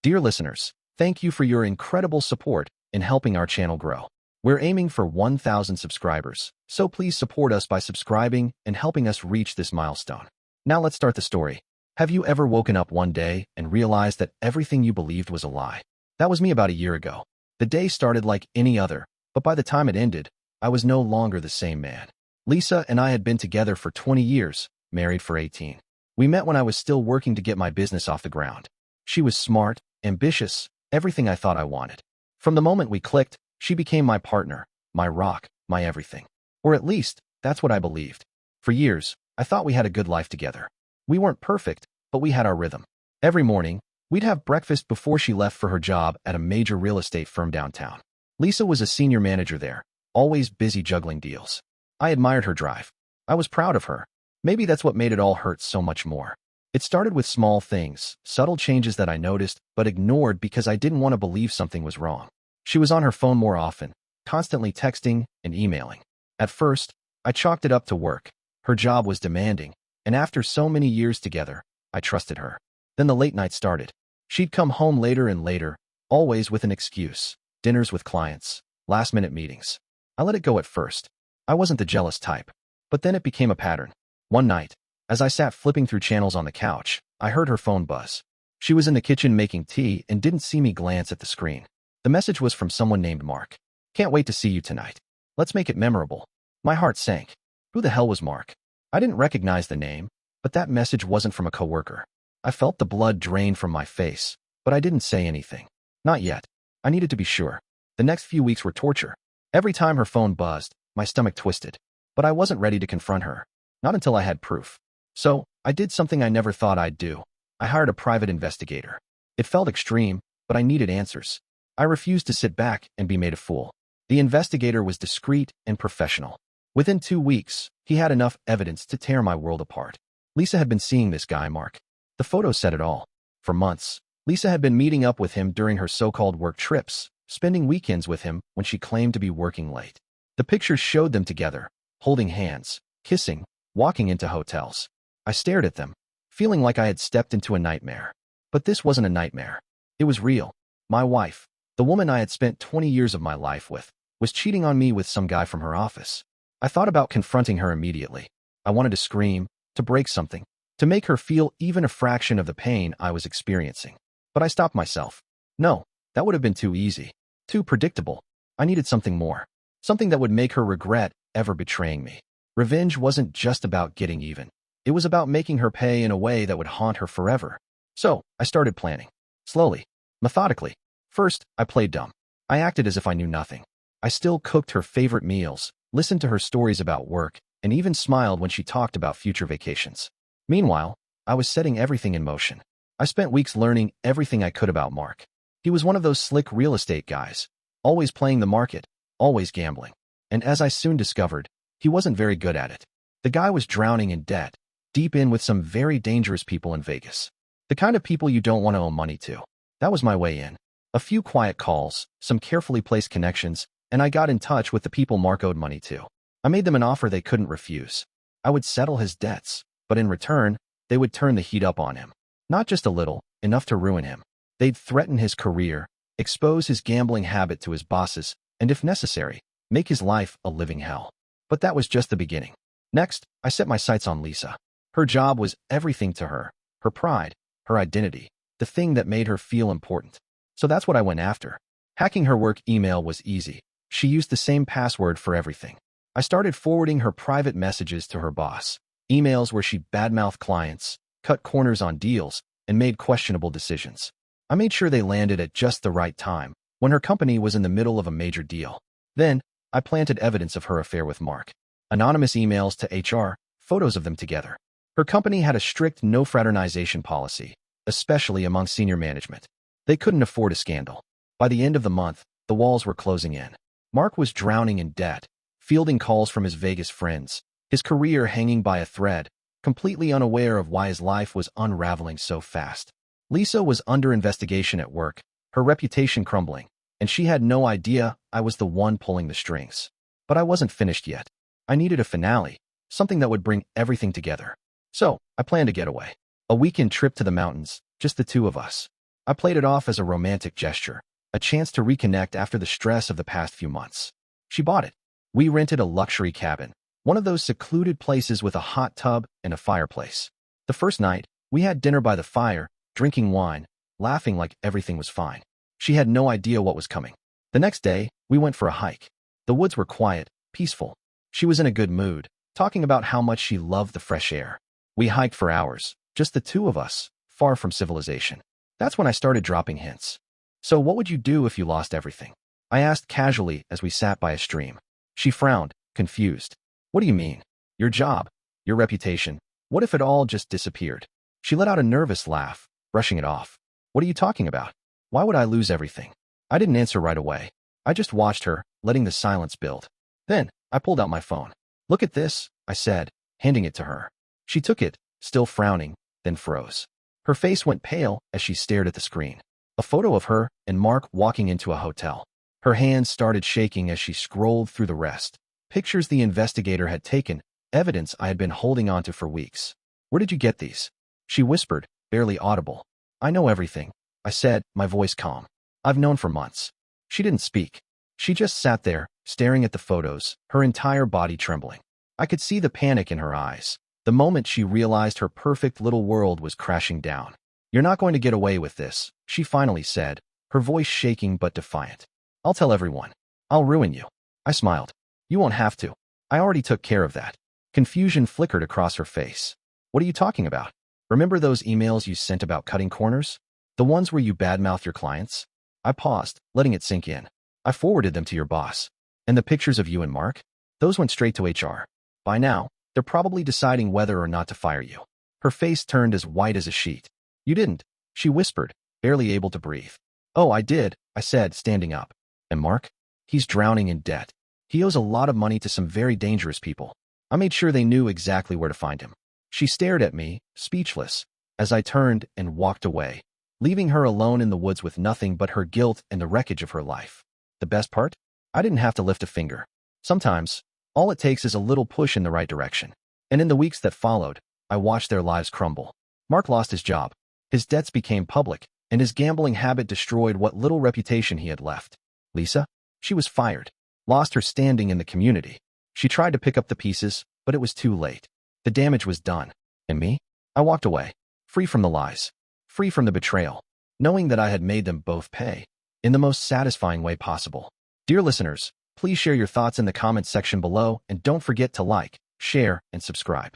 Dear listeners, thank you for your incredible support in helping our channel grow. We're aiming for 1,000 subscribers, so please support us by subscribing and helping us reach this milestone. Now let's start the story. Have you ever woken up one day and realized that everything you believed was a lie? That was me about a year ago. The day started like any other, but by the time it ended, I was no longer the same man. Lisa and I had been together for 20 years, married for 18. We met when I was still working to get my business off the ground. She was smart, ambitious, everything I thought I wanted. From the moment we clicked, she became my partner, my rock, my everything. Or at least, that's what I believed. For years, I thought we had a good life together. We weren't perfect, but we had our rhythm. Every morning, we'd have breakfast before she left for her job at a major real estate firm downtown. Lisa was a senior manager there, always busy juggling deals. I admired her drive. I was proud of her. Maybe that's what made it all hurt so much more. It started with small things, subtle changes that I noticed but ignored because I didn't want to believe something was wrong. She was on her phone more often, constantly texting and emailing. At first, I chalked it up to work. Her job was demanding, and after so many years together, I trusted her. Then the late night started. She'd come home later and later, always with an excuse. Dinners with clients, last-minute meetings. I let it go at first. I wasn't the jealous type. But then it became a pattern. One night, as I sat flipping through channels on the couch, I heard her phone buzz. She was in the kitchen making tea and didn't see me glance at the screen. The message was from someone named Mark. Can't wait to see you tonight. Let's make it memorable. My heart sank. Who the hell was Mark? I didn't recognize the name, but that message wasn't from a coworker. I felt the blood drain from my face, but I didn't say anything. Not yet. I needed to be sure. The next few weeks were torture. Every time her phone buzzed, my stomach twisted. But I wasn't ready to confront her. Not until I had proof. So, I did something I never thought I'd do. I hired a private investigator. It felt extreme, but I needed answers. I refused to sit back and be made a fool. The investigator was discreet and professional. Within 2 weeks, he had enough evidence to tear my world apart. Lisa had been seeing this guy, Mark. The photos said it all. For months, Lisa had been meeting up with him during her so-called work trips, spending weekends with him when she claimed to be working late. The pictures showed them together, holding hands, kissing, walking into hotels. I stared at them, feeling like I had stepped into a nightmare. But this wasn't a nightmare. It was real. My wife, the woman I had spent 20 years of my life with, was cheating on me with some guy from her office. I thought about confronting her immediately. I wanted to scream, to break something, to make her feel even a fraction of the pain I was experiencing. But I stopped myself. No, that would have been too easy, too predictable. I needed something more, something that would make her regret ever betraying me. Revenge wasn't just about getting even. It was about making her pay in a way that would haunt her forever. So, I started planning. Slowly, methodically. First, I played dumb. I acted as if I knew nothing. I still cooked her favorite meals, listened to her stories about work, and even smiled when she talked about future vacations. Meanwhile, I was setting everything in motion. I spent weeks learning everything I could about Mark. He was one of those slick real estate guys, always playing the market, always gambling. And as I soon discovered, he wasn't very good at it. The guy was drowning in debt, deep in with some very dangerous people in Vegas. The kind of people you don't want to owe money to. That was my way in. A few quiet calls, some carefully placed connections, and I got in touch with the people Mark owed money to. I made them an offer they couldn't refuse. I would settle his debts, but in return, they would turn the heat up on him. Not just a little, enough to ruin him. They'd threaten his career, expose his gambling habit to his bosses, and if necessary, make his life a living hell. But that was just the beginning. Next, I set my sights on Lisa. Her job was everything to her. Her pride, her identity, the thing that made her feel important. So that's what I went after. Hacking her work email was easy. She used the same password for everything. I started forwarding her private messages to her boss. Emails where she badmouthed clients, cut corners on deals, and made questionable decisions. I made sure they landed at just the right time, when her company was in the middle of a major deal. Then, I planted evidence of her affair with Mark. Anonymous emails to HR, photos of them together. Her company had a strict no fraternization policy, especially among senior management. They couldn't afford a scandal. By the end of the month, the walls were closing in. Mark was drowning in debt, fielding calls from his Vegas friends, his career hanging by a thread, completely unaware of why his life was unraveling so fast. Lisa was under investigation at work, her reputation crumbling, and she had no idea I was the one pulling the strings. But I wasn't finished yet. I needed a finale, something that would bring everything together. So, I planned a getaway. A weekend trip to the mountains, just the two of us. I played it off as a romantic gesture, a chance to reconnect after the stress of the past few months. She bought it. We rented a luxury cabin, one of those secluded places with a hot tub and a fireplace. The first night, we had dinner by the fire, drinking wine, laughing like everything was fine. She had no idea what was coming. The next day, we went for a hike. The woods were quiet, peaceful. She was in a good mood, talking about how much she loved the fresh air. We hiked for hours, just the two of us, far from civilization. That's when I started dropping hints. So what would you do if you lost everything? I asked casually as we sat by a stream. She frowned, confused. What do you mean? Your job, your reputation. What if it all just disappeared? She let out a nervous laugh, brushing it off. What are you talking about? Why would I lose everything? I didn't answer right away. I just watched her, letting the silence build. Then, I pulled out my phone. Look at this, I said, handing it to her. She took it, still frowning, then froze. Her face went pale as she stared at the screen. A photo of her and Mark walking into a hotel. Her hands started shaking as she scrolled through the rest. Pictures the investigator had taken, evidence I had been holding onto for weeks. Where did you get these? She whispered, barely audible. I know everything, I said, my voice calm. I've known for months. She didn't speak. She just sat there, staring at the photos, her entire body trembling. I could see the panic in her eyes, the moment she realized her perfect little world was crashing down. You're not going to get away with this, she finally said, her voice shaking but defiant. I'll tell everyone. I'll ruin you. I smiled. You won't have to. I already took care of that. Confusion flickered across her face. What are you talking about? Remember those emails you sent about cutting corners? The ones where you badmouth your clients? I paused, letting it sink in. I forwarded them to your boss. And the pictures of you and Mark? Those went straight to HR. By now, they're probably deciding whether or not to fire you. Her face turned as white as a sheet. You didn't, she whispered, barely able to breathe. Oh, I did, I said, standing up. And Mark? He's drowning in debt. He owes a lot of money to some very dangerous people. I made sure they knew exactly where to find him. She stared at me, speechless, as I turned and walked away, leaving her alone in the woods with nothing but her guilt and the wreckage of her life. The best part? I didn't have to lift a finger. Sometimes, all it takes is a little push in the right direction. And in the weeks that followed, I watched their lives crumble. Mark lost his job. His debts became public, and his gambling habit destroyed what little reputation he had left. Lisa? She was fired. Lost her standing in the community. She tried to pick up the pieces, but it was too late. The damage was done. And me? I walked away, free from the lies, free from the betrayal, knowing that I had made them both pay, in the most satisfying way possible. Dear listeners, please share your thoughts in the comments section below and don't forget to like, share, and subscribe.